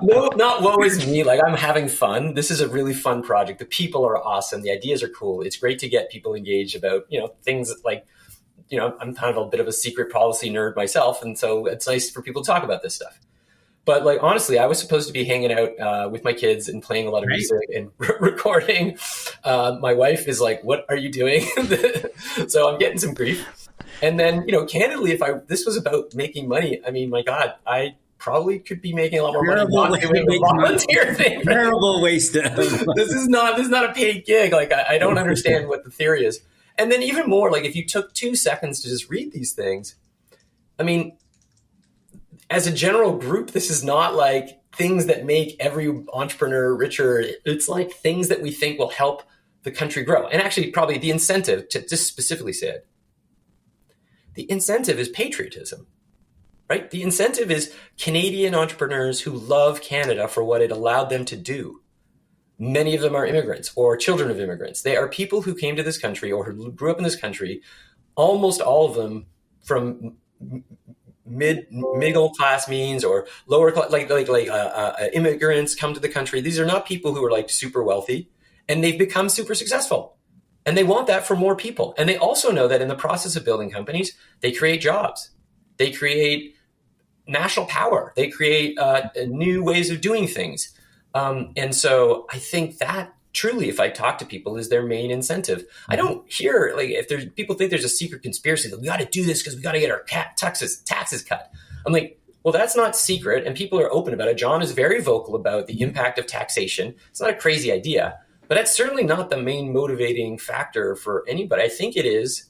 [SPEAKER 1] No, not woe is me. Like, I'm having fun. This is a really fun project. The people are awesome. The ideas are cool. It's great to get people engaged about, things like, I'm kind of a bit of a secret policy nerd myself. And so it's nice for people to talk about this stuff. But like, honestly, I was supposed to be hanging out with my kids and playing a lot of music and recording. My wife is like, what are you doing? So I'm getting some grief. And then, candidly, if this was about making money, I mean, my God, I probably could be making a lot more money not doing a volunteer thing.
[SPEAKER 3] Terrible waste.
[SPEAKER 1] This is not a paid gig. Like, I don't understand what the theory is. And then even more, like, if you took 2 seconds to just read these things, I mean, as a general group, this is not like things that make every entrepreneur richer. It's like things that we think will help the country grow. And actually, probably the incentive, to just specifically say it, the incentive is patriotism, right? The incentive is Canadian entrepreneurs who love Canada for what it allowed them to do. Many of them are immigrants or children of immigrants. They are people who came to this country or who grew up in this country, almost all of them from middle class means or lower class, like immigrants come to the country. These are not people who are like super wealthy, and they've become super successful. And they want that for more people. And they also know that in the process of building companies, they create jobs. They create national power. They create new ways of doing things. And so I think that truly, if I talk to people, is their main incentive. I don't hear, like, if there's people think there's a secret conspiracy that we got to do this because we got to get our taxes cut. I'm like, well, that's not secret. And people are open about it. John is very vocal about the impact of taxation. It's not a crazy idea. But that's certainly not the main motivating factor for anybody. I think it is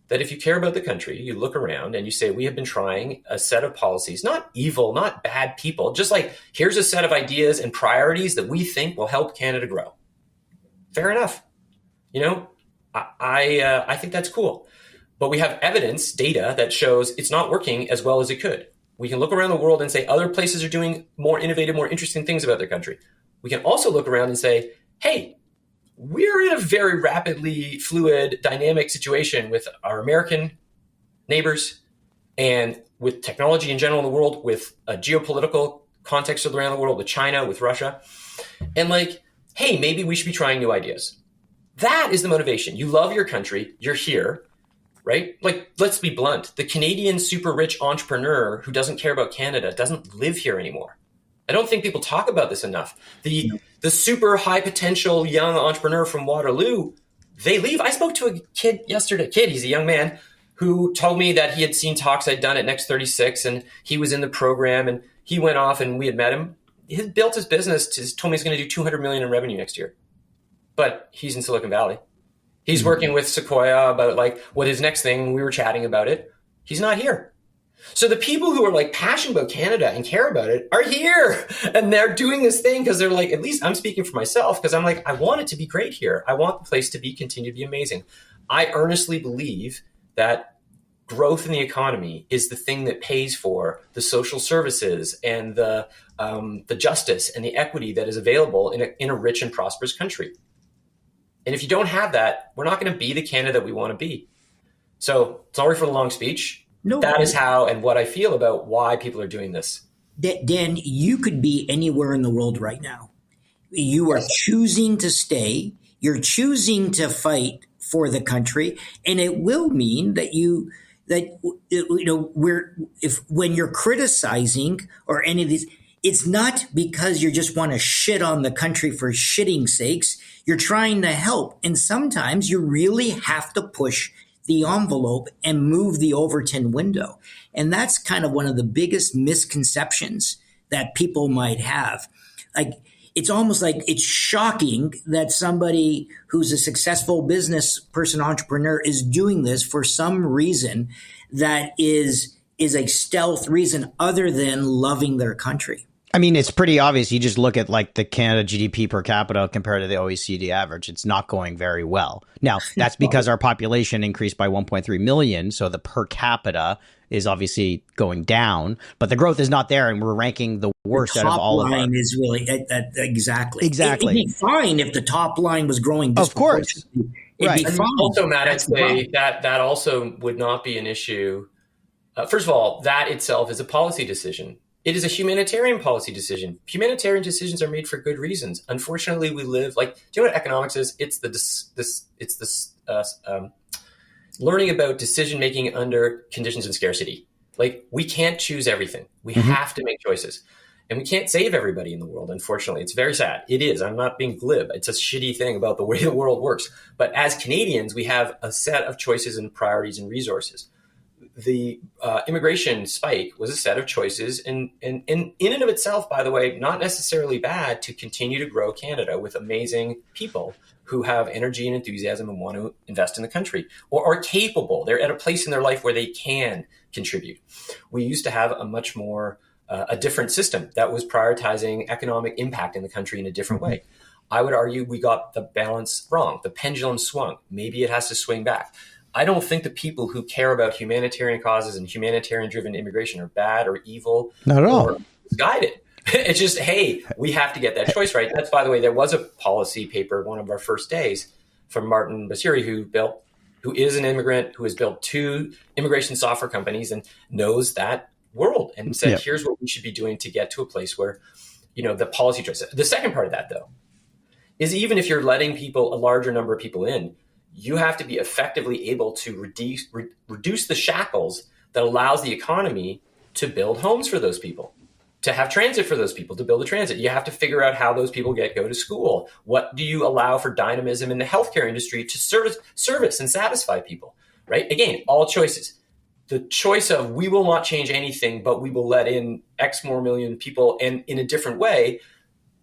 [SPEAKER 1] that if you care about the country, you look around and you say, we have been trying a set of policies, not evil, not bad people, just like, here's a set of ideas and priorities that we think will help Canada grow. Fair enough. I think that's cool. But we have evidence, data that shows it's not working as well as it could. We can look around the world and say other places are doing more innovative, more interesting things about their country. We can also look around and say, hey, we're in a very rapidly fluid, dynamic situation with our American neighbors and with technology in general in the world, with a geopolitical context around the world, with China, with Russia. And like, hey, maybe we should be trying new ideas. That is the motivation. You love your country. You're here, right? Like, let's be blunt. The Canadian super rich entrepreneur who doesn't care about Canada doesn't live here anymore. I don't think people talk about this enough. The super high potential young entrepreneur from Waterloo, they leave. I spoke to a kid yesterday. He's a young man who told me that he had seen talks I'd done at Next 36 and he was in the program and he went off and we had met him. He built his business, told me he's going to do 200 million in revenue next year. But he's in Silicon Valley. He's working with Sequoia about like what his next thing, we were chatting about it. He's not here. So the people who are like passionate about Canada and care about it are here and they're doing this thing because they're like, at least I'm speaking for myself because I'm like, I want it to be great here. I want the place to continue to be amazing. I earnestly believe that growth in the economy is the thing that pays for the social services and the justice and the equity that is available in a rich and prosperous country. And if you don't have that, we're not going to be the Canada that we want to be. So sorry for the long speech. No, that is how and what I feel about why people are doing this.
[SPEAKER 3] Dan, you could be anywhere in the world right now. You are choosing to stay. You're choosing to fight for the country, and it will mean that when you're criticizing or any of these, it's not because you just want to shit on the country for shitting sakes. You're trying to help, and sometimes you really have to push the envelope and move the Overton window. And that's kind of one of the biggest misconceptions that people might have. Like, it's almost like it's shocking that somebody who's a successful business person, entrepreneur, is doing this for some reason that is a stealth reason other than loving their country.
[SPEAKER 2] I mean, it's pretty obvious. You just look at like the Canada GDP per capita compared to the OECD average. It's not going very well. Now, that's because our population increased by 1.3 million. So the per capita is obviously going down, but the growth is not there. And we're ranking the worst out of all of them.
[SPEAKER 3] The top line is really exactly.
[SPEAKER 2] Exactly.
[SPEAKER 3] It'd be fine if the top line was growing.
[SPEAKER 2] Of course.
[SPEAKER 3] It'd be fine.
[SPEAKER 1] Also, Matt, I'd say that also would not be an issue First of all, that itself is a policy decision. It is a humanitarian policy decision. Humanitarian decisions are made for good reasons. Unfortunately, we live do you know what economics is? It's learning about decision making under conditions of scarcity. Like, we can't choose everything. We have to make choices, and we can't save everybody in the world. Unfortunately, it's very sad. It is. I'm not being glib. It's a shitty thing about the way the world works. But as Canadians, we have a set of choices and priorities and resources. The immigration spike was a set of choices, and in and of itself, by the way, not necessarily bad to continue to grow Canada with amazing people who have energy and enthusiasm and want to invest in the country, or are capable. They're at a place in their life where they can contribute. We used to have a much more a different system that was prioritizing economic impact in the country in a different way. I would argue we got the balance wrong. The pendulum swung. Maybe it has to swing back. I don't think the people who care about humanitarian causes and humanitarian-driven immigration are bad or evil.
[SPEAKER 2] Not at all.
[SPEAKER 1] Or misguided. It's just, hey, we have to get that choice right. That's, by the way, there was a policy paper one of our first days from Martin Basiri, who is an immigrant, who has built 2 immigration software companies and knows that world, and said, here's what we should be doing to get to a place where, the policy choices. The second part of that, though, is even if you're letting a larger number of people in, you have to be effectively able to reduce the shackles that allows the economy to build homes for those people, to have transit for those people, to build a transit. You have to figure out how those people go to school. What do you allow for dynamism in the healthcare industry to service and satisfy people, right? Again, all choices. The choice of we will not change anything, but we will let in X more million people and in a different way,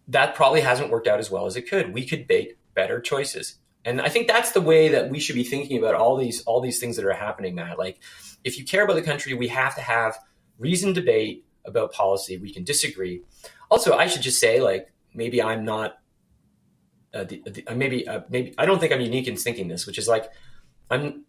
[SPEAKER 1] that probably hasn't worked out as well as it could. We could make better choices. And I think that's the way that we should be thinking about all these things that are happening, Matt. Like, if you care about the country, we have to have reasoned debate about policy. We can disagree. Also, I should just say, like, maybe I'm not, maybe I don't think I'm unique in thinking this, which is like, I'm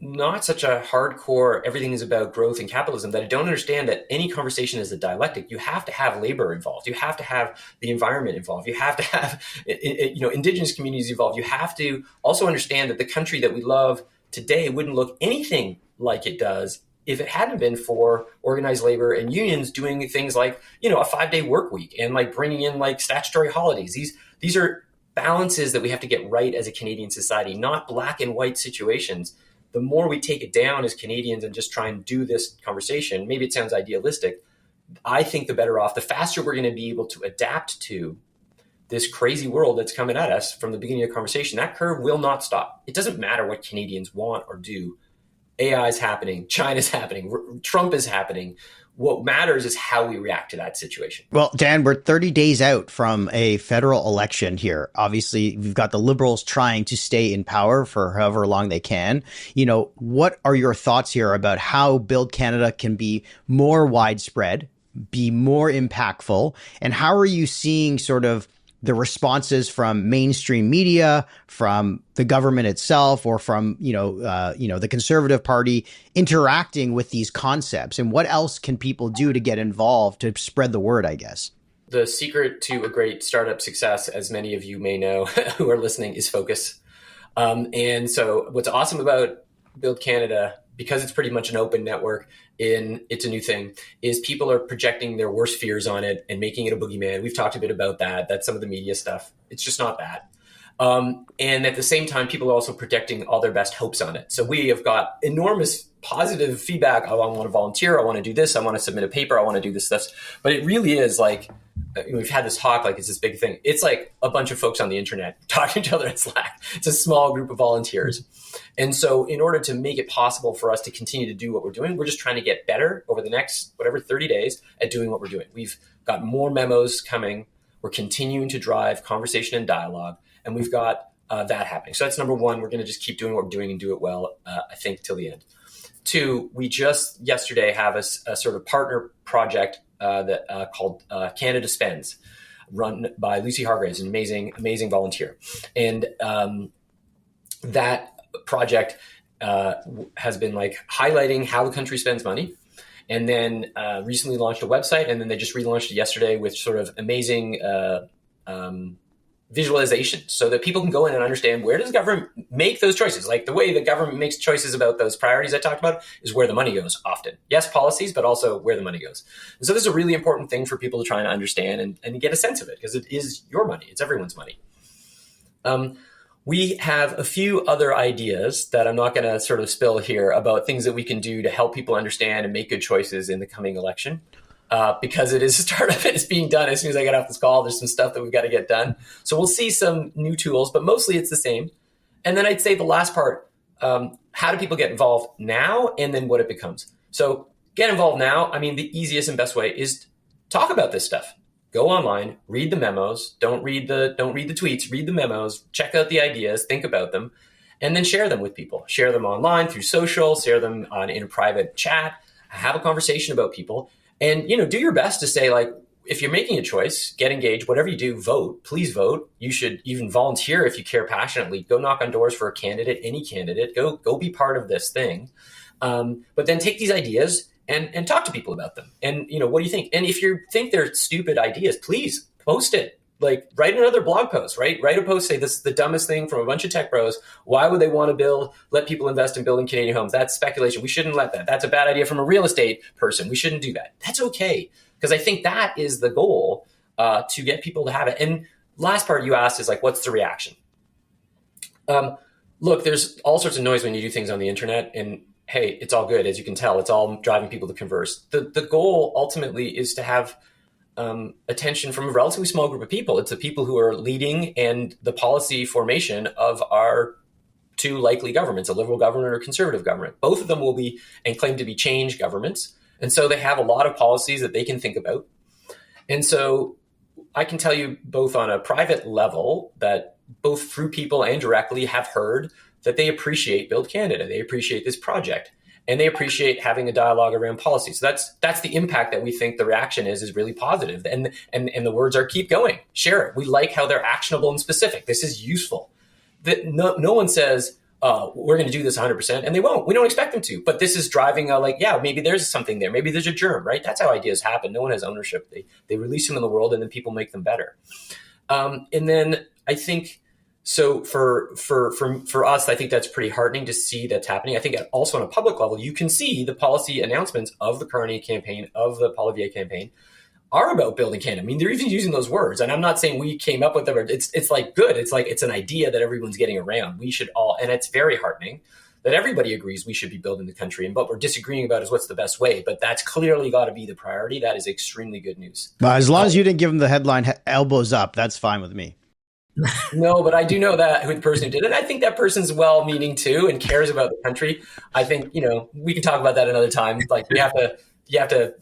[SPEAKER 1] not such a hardcore, everything is about growth and capitalism, that I don't understand that any conversation is a dialectic. You have to have labor involved. You have to have the environment involved. You have to have, indigenous communities involved. You have to also understand that the country that we love today wouldn't look anything like it does if it hadn't been for organized labor and unions doing things like, a 5-day work week and like bringing in like statutory holidays. These are balances that we have to get right as a Canadian society, not black and white situations. The more we take it down as Canadians and just try and do this conversation, maybe it sounds idealistic, I think the better off, the faster we're going to be able to adapt to this crazy world that's coming at us from the beginning of the conversation. That curve will not stop. It doesn't matter what Canadians want or do. AI is happening. China's happening. Trump is happening. What matters is how we react to that situation.
[SPEAKER 2] Well, Dan, we're 30 days out from a federal election here. Obviously, we've got the Liberals trying to stay in power for however long they can. What are your thoughts here about how Build Canada can be more widespread, be more impactful? And how are you seeing sort of the responses from mainstream media, from the government itself, or from, the Conservative Party interacting with these concepts? And what else can people do to get involved to spread the word, I guess?
[SPEAKER 1] The secret to a great startup success, as many of you may know who are listening, is focus. And so what's awesome about Build Canada, because it's pretty much an open network, it's a new thing, is people are projecting their worst fears on it and making it a boogeyman. We've talked a bit about that. That's some of the media stuff. It's just not that. And at the same time, people are also projecting all their best hopes on it. So we have got enormous positive feedback. Oh, I want to volunteer. I want to do this. I want to submit a paper. I want to do this. But it really is like, we've had this talk like it's this big thing. It's like a bunch of folks on the internet talking to each other in Slack. It's a small group of volunteers. And so in order to make it possible for us to continue to do what we're doing, we're just trying to get better over the next, 30 days at doing what we're doing. We've got more memos coming. We're continuing to drive conversation and dialogue. And we've got that happening. So that's number one. We're going to just keep doing what we're doing and do it well, I think, till the end. Two, we just yesterday have a sort of partner project that called Canada Spends, run by Lucy Hargraves, an amazing volunteer. And that project has been like highlighting how the country spends money. And then recently launched a website, and then they just relaunched it yesterday with sort of amazing visualization so that people can go in and understand, where does government make those choices? Like, the way the government makes choices about those priorities I talked about is where the money goes often. Yes, policies, but also where the money goes. And so this is a really important thing for people to try and understand and get a sense of it, because it is your money. It's everyone's money. We have a few other ideas that I'm not going to sort of spill here about things that we can do to help people understand and make good choices in the coming election. Because it is a startup and it's being done as soon as I get off this call. There's some stuff that we've got to get done. So we'll see some new tools, but mostly it's the same. And then I'd say the last part, how do people get involved now, and then what it becomes? So get involved now. I mean, the easiest and best way is talk about this stuff. Go online, read the memos. Don't read the tweets, read the memos, check out the ideas, think about them, and then share them with people. Share them online through social, share them in a private chat, have a conversation about people. And, do your best to say, like, if you're making a choice, get engaged, whatever you do, vote, please vote. You should even volunteer if you care passionately. Go knock on doors for a candidate, any candidate, go be part of this thing. But then take these ideas and talk to people about them. And, what do you think? And if you think they're stupid ideas, please post it. Like, write another blog post, right? Write a post, say, this is the dumbest thing from a bunch of tech bros. Why would they want to let people invest in building Canadian homes? That's speculation. We shouldn't let that. That's a bad idea from a real estate person. We shouldn't do that. That's okay. Because I think that is the goal, to get people to have it. And last part you asked is, like, what's the reaction? Look, there's all sorts of noise when you do things on the internet, and hey, it's all good. As you can tell, it's all driving people to converse. The goal ultimately is to have attention from a relatively small group of people. It's the people who are leading and the policy formation of our two likely governments, a liberal government or a conservative government. Both of them will be and claim to be change governments. And so they have a lot of policies that they can think about. And so I can tell you, both on a private level, that both through people and directly have heard that they appreciate Build Canada. They appreciate this project. And they appreciate having a dialogue around policy. So that's the impact that we think the reaction is really positive. And the words are, keep going, share it. We like how they're actionable and specific. This is useful. That no one says, we're going to do this 100%, and they won't. We don't expect them to. But this is driving maybe there's something there. Maybe there's a germ, right? That's how ideas happen. No one has ownership. They release them in the world, and then people make them better. And then I think, so for us, I think that's pretty heartening to see that's happening. I think also on a public level, you can see the policy announcements of the Carney campaign, of the Poilievre campaign, are about building Canada. I mean, they're even using those words. And I'm not saying we came up with them. It's like good. It's like, it's an idea that everyone's getting around. We should all, and it's very heartening that everybody agrees we should be building the country. And what we're disagreeing about is what's the best way. But that's clearly got to be the priority. That is extremely good news.
[SPEAKER 2] Well, as long as you didn't give them the headline, elbows up, that's fine with me.
[SPEAKER 1] No, but I do know that who the person who did it. And I think that person's well-meaning too and cares about the country. I think, we can talk about that another time. Like, you have to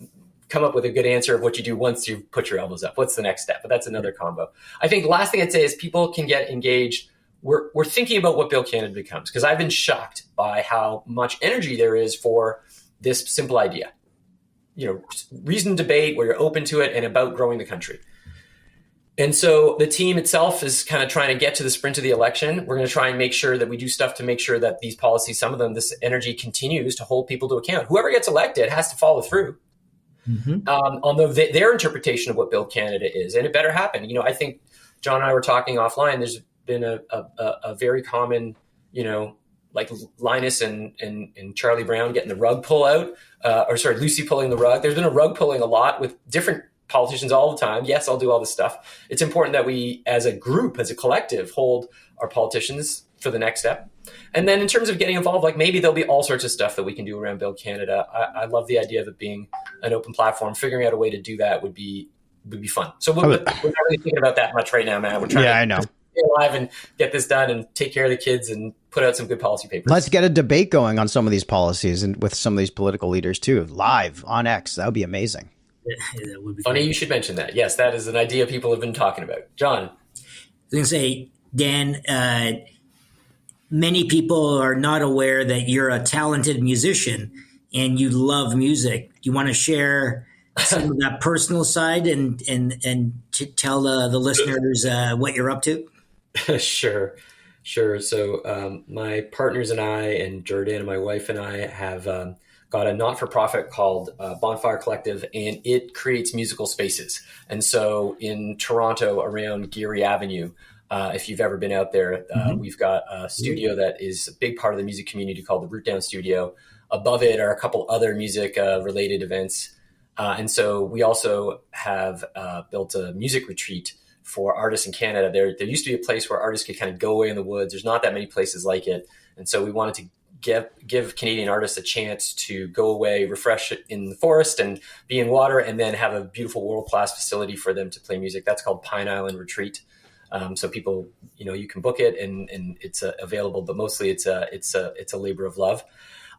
[SPEAKER 1] come up with a good answer of what you do once you put your elbows up. What's the next step? But that's another combo. I think the last thing I'd say is people can get engaged. We're thinking about what Build Canada becomes, because I've been shocked by how much energy there is for this simple idea. Reasoned debate where you're open to it and about growing the country. And so the team itself is kind of trying to get to the sprint of the election. We're going to try and make sure that we do stuff to make sure that these policies, some of them, this energy continues to hold people to account. Whoever gets elected has to follow through on their interpretation of what Build Canada is. And it better happen. I think John and I were talking offline. There's been a very common, like Linus and Charlie Brown getting the rug pull out, Lucy pulling the rug. There's been a rug pulling a lot with different politicians all the time. Yes, I'll do all this stuff. It's important that we, as a group, as a collective, hold our politicians for the next step. And then in terms of getting involved, like, maybe there'll be all sorts of stuff that we can do around Build Canada. I love the idea of it being an open platform. Figuring out a way to do that would be fun. So we're not really thinking about that much right now, Matt. We're trying to stay alive and get this done and take care of the kids and put out some good policy papers.
[SPEAKER 2] Let's get a debate going on some of these policies and with some of these political leaders too, live on X. That would be amazing.
[SPEAKER 3] That would be
[SPEAKER 1] funny.
[SPEAKER 3] great.
[SPEAKER 1] You should mention that. Yes, that is an idea people have been talking about. John.
[SPEAKER 3] I was going to say, Dan, many people are not aware that you're a talented musician and you love music. Do you want to share some of that personal side and to tell the listeners what you're up to?
[SPEAKER 1] Sure. So my partners and I, and Jordan and my wife and I, have got a not-for-profit called Bonfire Collective, and it creates musical spaces. And so in Toronto, around Geary Avenue, If you've ever been out there, we've got a studio that is a big part of the music community called the Root Down Studio. Above it are a couple other music related events. And so we also have built a music retreat for artists in Canada. There used to be a place where artists could kind of go away in the woods. There's not that many places like it. And so we wanted to give Canadian artists a chance to go away, refresh in the forest and be in water, and then have a beautiful world-class facility for them to play music. That's called Pine Island Retreat. So people, you can book it and it's available, but mostly it's a labor of love.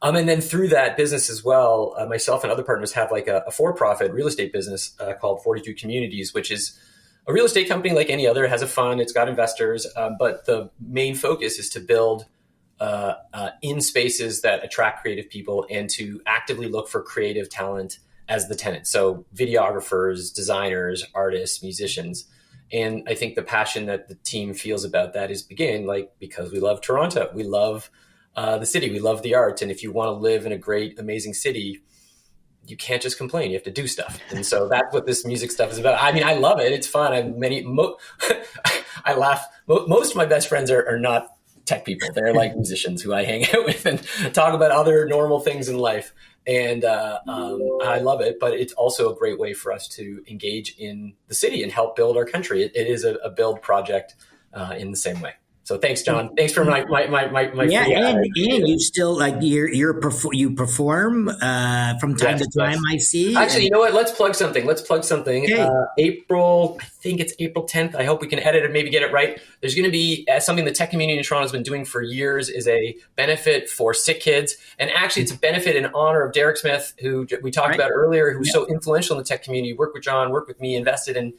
[SPEAKER 1] And then through that business as well, myself and other partners have like a for-profit real estate business called 42 Communities, which is a real estate company like any other. It has a fund, it's got investors, but the main focus is to build in spaces that attract creative people and to actively look for creative talent as the tenant. So videographers, designers, artists, musicians. And I think the passion that the team feels about that is because we love Toronto. We love the city. We love the arts. And if you want to live in a great, amazing city, you can't just complain. You have to do stuff. And so that's what this music stuff is about. I mean, I love it. It's fun. I laugh. Most of my best friends are not tech people. They're like musicians who I hang out with and talk about other normal things in life. And I love it, but it's also a great way for us to engage in the city and help build our country. It is a build project in the same way. So thanks, John. Thanks for my
[SPEAKER 3] and you still you perform from time to time. I see.
[SPEAKER 1] Actually, you know what? Let's plug something. Okay. April, I think it's April 10th. I hope we can edit it, maybe get it right. There's going to be something the tech community in Toronto has been doing for years, is a benefit for sick kids, and actually it's a benefit in honor of Derek Smith, who we talked about earlier, who was so influential in the tech community. Worked with John, worked with me, invested in.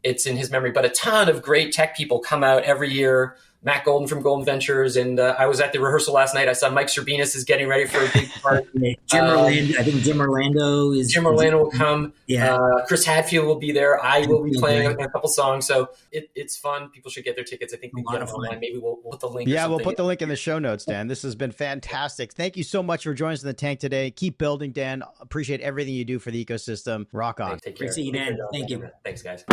[SPEAKER 1] It's in his memory, but a ton of great tech people come out every year. Matt Golden from Golden Ventures. And I was at the rehearsal last night. I saw Mike Serbinis is getting ready for a big part.
[SPEAKER 3] I think Jim Orlando
[SPEAKER 1] will come. Yeah. Chris Hadfield will be there. I will be playing a couple songs. So it's fun. People should get their tickets. I think we can get them online. Maybe we'll put the link.
[SPEAKER 2] Yeah, we'll put the link in the show notes, Dan. This has been fantastic. Thank you so much for joining us in the tank today. Keep building, Dan. Appreciate everything you do for the ecosystem. Rock on.
[SPEAKER 1] Take care.
[SPEAKER 3] Great to see you, Dan. Thank you.
[SPEAKER 1] Thanks, guys.